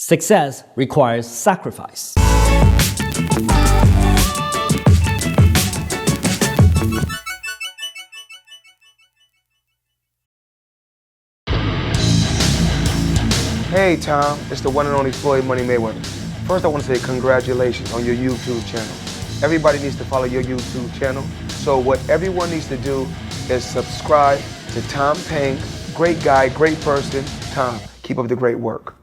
Success requires sacrifice. Hey Tom, it's the one and only Floyd Money Mayweather. First I want to say congratulations on your YouTube channel. Everybody needs to follow your YouTube channel. So what everyone needs to do is subscribe to Tom Peng. Great guy, great person. Tom, keep up the great work.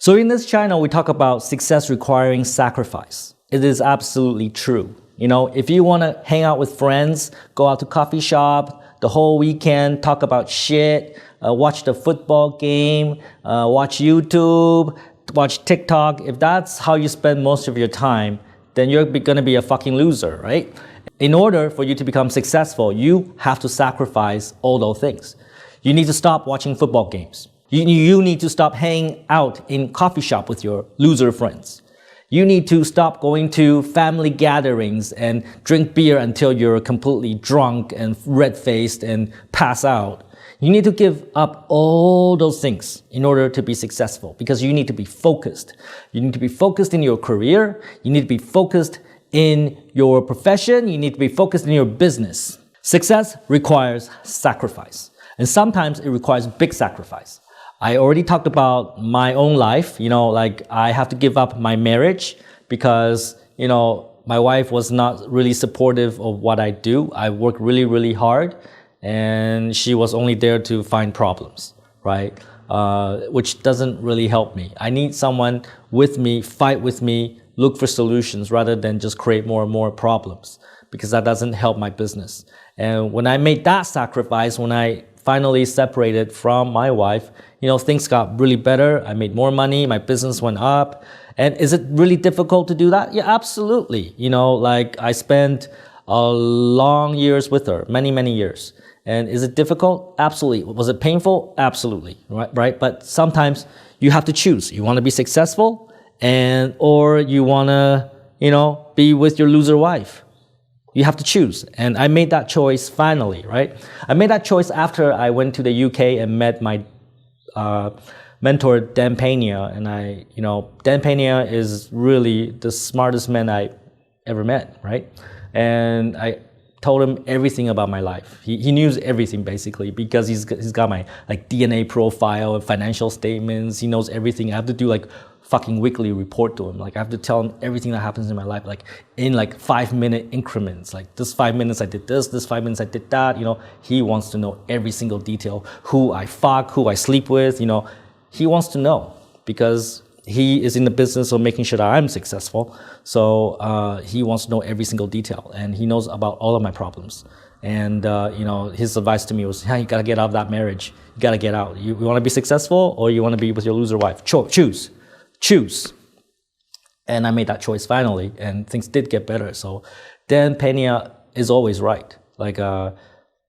So in this channel, we talk about success requiring sacrifice. It is absolutely true. You know, if you want to hang out with friends, go out to coffee shop the whole weekend, talk about shit, watch the football game, watch YouTube, watch TikTok. If that's how you spend most of your time, then you're going to be a fucking loser, right? In order for you to become successful, you have to sacrifice all those things. You need to stop watching football games. You need to stop hanging out in coffee shop with your loser friends. You need to stop going to family gatherings and drink beer until you're completely drunk and red-faced and pass out. You need to give up all those things in order to be successful because you need to be focused. You need to be focused in your career. You need to be focused in your profession. You need to be focused in your business. Success requires sacrifice. And sometimes it requires big sacrifice. I already talked about my own life, you know, like I have to give up my marriage because, you know, my wife was not really supportive of what I do. I work really, really hard and she was only there to find problems, right? Which doesn't really help me. I need someone with me, fight with me, look for solutions rather than just create more and more problems because that doesn't help my business. And when I made that sacrifice, when I finally separated from my wife, you know, things got really better. I made more money. My business went up. And is it really difficult to do that? Yeah, absolutely. You know, like I spent long years with her, many, many years. And is it difficult? Absolutely. Was it painful? Absolutely. Right? But sometimes you have to choose. You want to be successful or you want to, you know, be with your loser wife. You have to choose. And I made that choice finally, right? I made that choice after I went to the UK and met my mentor, Dan Pena. And Dan Pena is really the smartest man I ever met, right? And I told him everything about my life. He knew everything basically because he's got my like DNA profile and financial statements. He knows everything. I have to do like fucking weekly report to him. Like I have to tell him everything that happens in my life, like in like 5-minute increments. Like this 5 minutes I did this 5 minutes I did that. You know, he wants to know every single detail, who I fuck, who I sleep with. You know, he wants to know because he is in the business of making sure that I'm successful. So he wants to know every single detail, and he knows about all of my problems. And you know, his advice to me was, hey, you gotta get out of that marriage. You gotta get out. You want to be successful, or you want to be with your loser wife? Choose. And I made that choice finally, and things did get better. So Dan Pena is always right. Like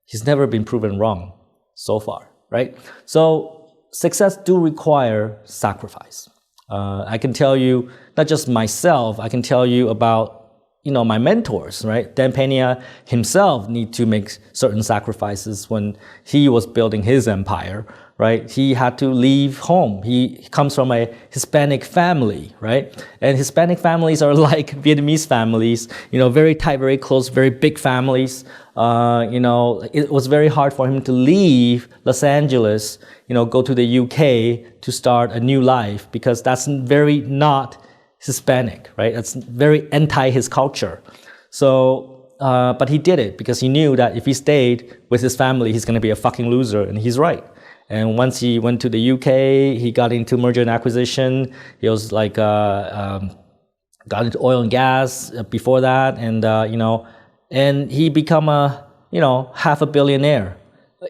he's never been proven wrong so far, right? So success do require sacrifice. I can tell you, not just myself, I can tell you about, you know, my mentors, right? Dan Pena himself need to make certain sacrifices when he was building his empire, right? He had to leave home. He comes from a Hispanic family, right? And Hispanic families are like Vietnamese families, you know, very tight, very close, very big families. You know, it was very hard for him to leave Los Angeles, you know, go to the UK to start a new life because that's very not Hispanic, right? That's very anti his culture. So, but he did it because he knew that if he stayed with his family, he's going to be a fucking loser, and he's right. And once he went to the UK, he got into merger and acquisition. He was like, got into oil and gas before that, and you know, and he become a, you know, half a billionaire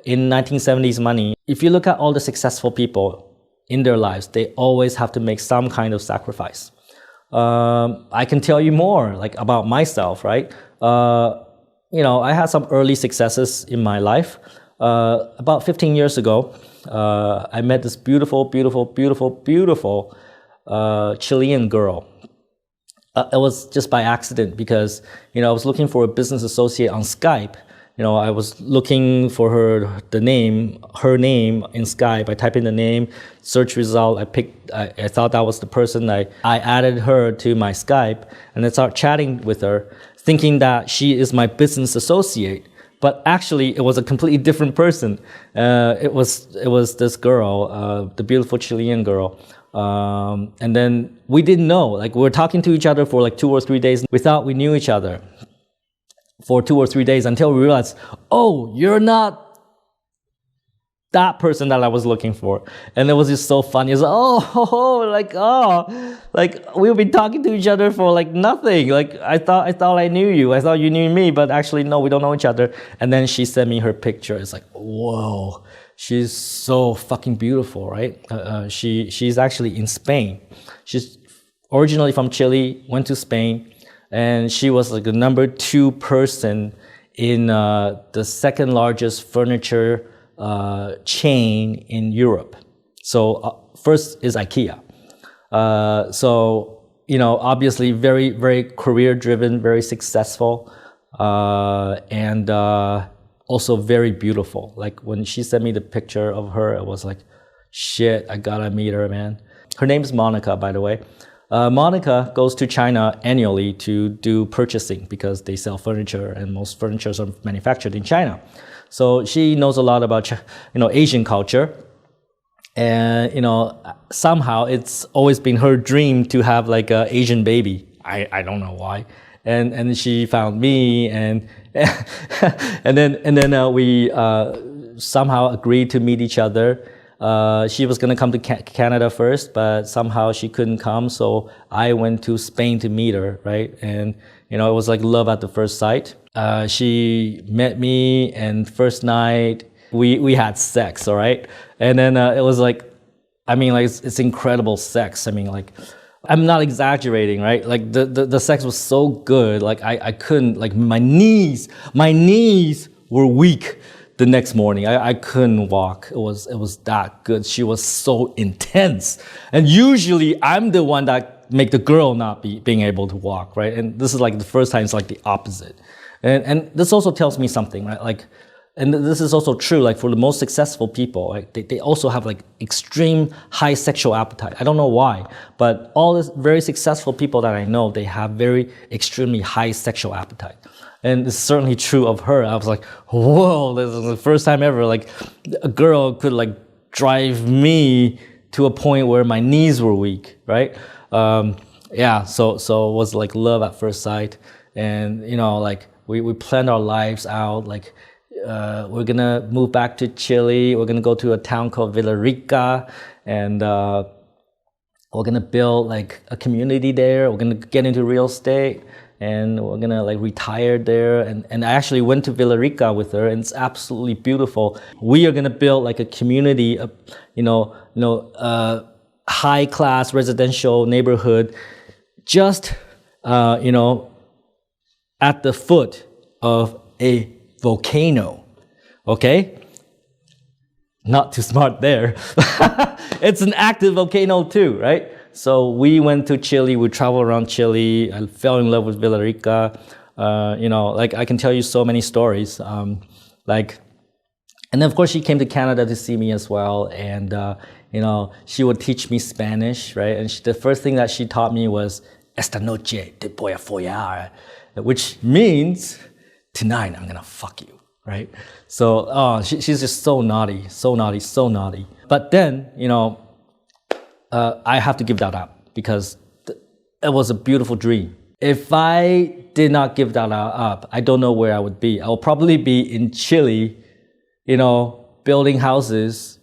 in 1970s money. If you look at all the successful people in their lives, they always have to make some kind of sacrifice. I can tell you more like about myself, right? You know, I had some early successes in my life. About 15 years ago, I met this beautiful Chilean girl. It was just by accident because, you know, I was looking for a business associate on Skype, I was looking for her name in Skype. I typed in the name, search result. I thought that was the person. I added her to my Skype, and I started chatting with her, thinking that she is my business associate. But actually, it was a completely different person. It was this girl, the beautiful Chilean girl. And then we didn't know. Like, we were talking to each other for like 2 or 3 days. We thought we knew each other for 2 or 3 days until we realized, oh, you're not that person that I was looking for. And it was just so funny. It's like we've been talking to each other for like nothing. Like, I thought I knew you. I thought you knew me, but actually no, we don't know each other. And then she sent me her picture. It's like, whoa, she's so fucking beautiful, right? She's actually in Spain. She's originally from Chile, went to Spain, and she was like the number 2 person in the second largest furniture chain in Europe. So first is IKEA. Obviously very, very career driven, very successful, and also very beautiful. Like, when she sent me the picture of her, it was like, shit, I gotta meet her, man. Her name is Monica, by the way. Monica goes to China annually to do purchasing because they sell furniture, and most furniture are manufactured in China. So she knows a lot about, Asian culture. And, somehow it's always been her dream to have like an Asian baby. I don't know why. And she found me, and and then we somehow agreed to meet each other. She was gonna come to Canada first, but somehow she couldn't come, so I went to Spain to meet her, right? And it was like love at the first sight. She met me, and first night we had sex, all right? And then it was like, it's incredible sex. I'm not exaggerating, right? Like, the sex was so good, like I couldn't, like, my knees were weak the next morning. I couldn't walk. It was that good. She was so intense. And usually I'm the one that make the girl not being able to walk, right? And this is like the first time it's like the opposite. And this also tells me something, right? Like, and this is also true, like, for the most successful people, like, they also have like extreme high sexual appetite. I don't know why, but all these very successful people that I know, they have very extremely high sexual appetite. And it's certainly true of her. I was like, whoa, this is the first time ever, like, a girl could like drive me to a point where my knees were weak, right? So it was like love at first sight. And, like, we planned our lives out, like, we're gonna move back to Chile. We're gonna go to a town called Villarica, and we're gonna build like a community there. We're gonna get into real estate, and we're gonna like retire there. And I actually went to Villarica with her, and it's absolutely beautiful. We are gonna build like a community, high class residential neighborhood, just at the foot of a volcano. Okay? Not too smart there. It's an active volcano too, right? So we went to Chile, we traveled around Chile. I fell in love with Villarica. Like, I can tell you so many stories. And then of course she came to Canada to see me as well. And, she would teach me Spanish, right? And the first thing that she taught me was, esta noche te voy a follar, which means, tonight I'm gonna fuck you, right? So, she's just so naughty. But then, I have to give that up because it was a beautiful dream. If I did not give that up, I don't know where I would be. I would probably be in Chile, building houses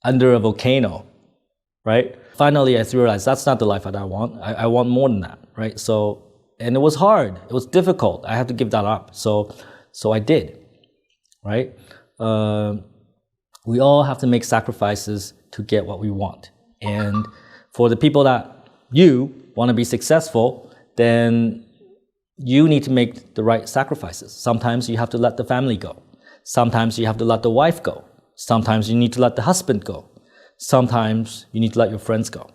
under a volcano, right? Finally, I realized that's not the life that I want. I want more than that, right? So, and it was hard. It was difficult. I had to give that up. So I did, right? We all have to make sacrifices to get what we want. And for the people that you want to be successful, then you need to make the right sacrifices. Sometimes you have to let the family go. Sometimes you have to let the wife go. Sometimes you need to let the husband go. Sometimes you need to let your friends go.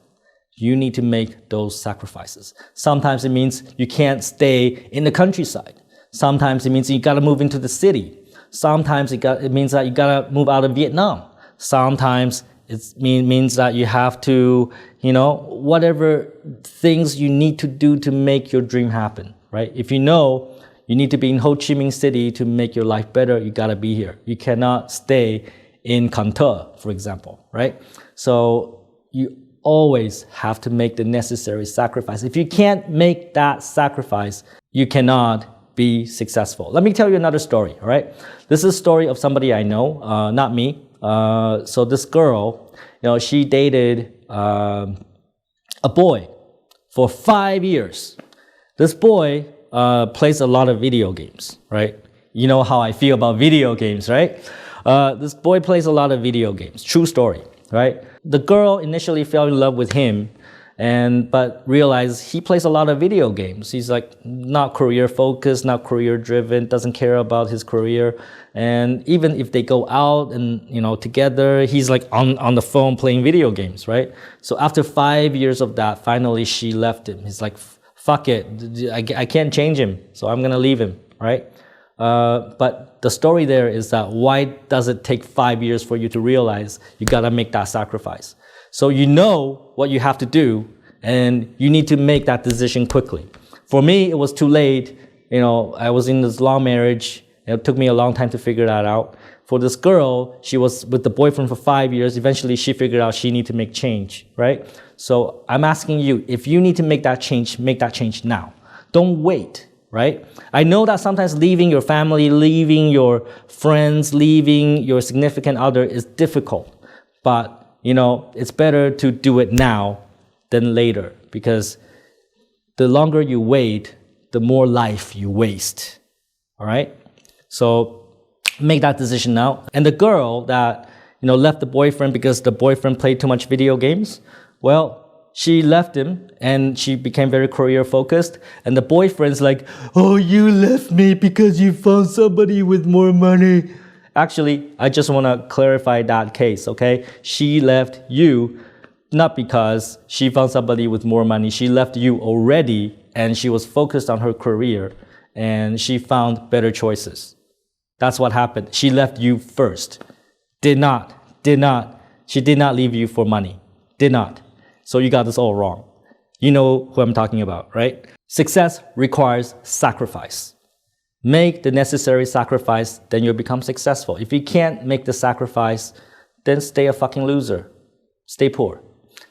You need to make those sacrifices. Sometimes it means you can't stay in the countryside. Sometimes it means you gotta move into the city. Sometimes it means that you gotta move out of Vietnam. Sometimes it means that you have to, whatever things you need to do to make your dream happen, right? If you know you need to be in Ho Chi Minh City to make your life better, you gotta be here. You cannot stay in Kanto, for example, right? So you always have to make the necessary sacrifice. If you can't make that sacrifice, you cannot be successful. Let me tell you another story, all right? This is a story of somebody I know, not me. So this girl, she dated a boy for 5 years. This boy plays a lot of video games, right? You know how I feel about video games, right? This boy plays a lot of video games. True story, right? The girl initially fell in love with him, but realized he plays a lot of video games. He's like not career focused, not career driven, doesn't care about his career. And even if they go out and together, he's like on the phone playing video games, right? So after 5 years of that, finally she left him. He's like, fuck it, I can't change him, so I'm gonna leave him, right? But the story there is that why does it take 5 years for you to realize you gotta make that sacrifice? So you know what you have to do, and you need to make that decision quickly. For me, it was too late. I was in this long marriage. It took me a long time to figure that out. For this girl, she was with the boyfriend for 5 years. Eventually, she figured out she needed to make change, right? So I'm asking you, if you need to make that change now. Don't wait, right? I know that sometimes leaving your family, leaving your friends, leaving your significant other is difficult. But, it's better to do it now than later, because the longer you wait, the more life you waste, all right? So make that decision now. And the girl that, left the boyfriend because the boyfriend played too much video games, well, she left him and she became very career focused. And the boyfriend's like, oh, you left me because you found somebody with more money. Actually, I just want to clarify that case, okay? She left you not because she found somebody with more money. She left you already, and she was focused on her career, and she found better choices. That's what happened. She left you first. She did not leave you for money. Did not. So you got this all wrong. You know who I'm talking about, right? Success requires sacrifice. Make the necessary sacrifice, then you'll become successful. If you can't make the sacrifice, then stay a fucking loser. Stay poor.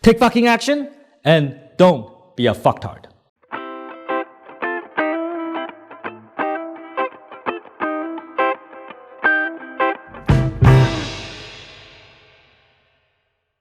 Take fucking action, and don't be a fucktard.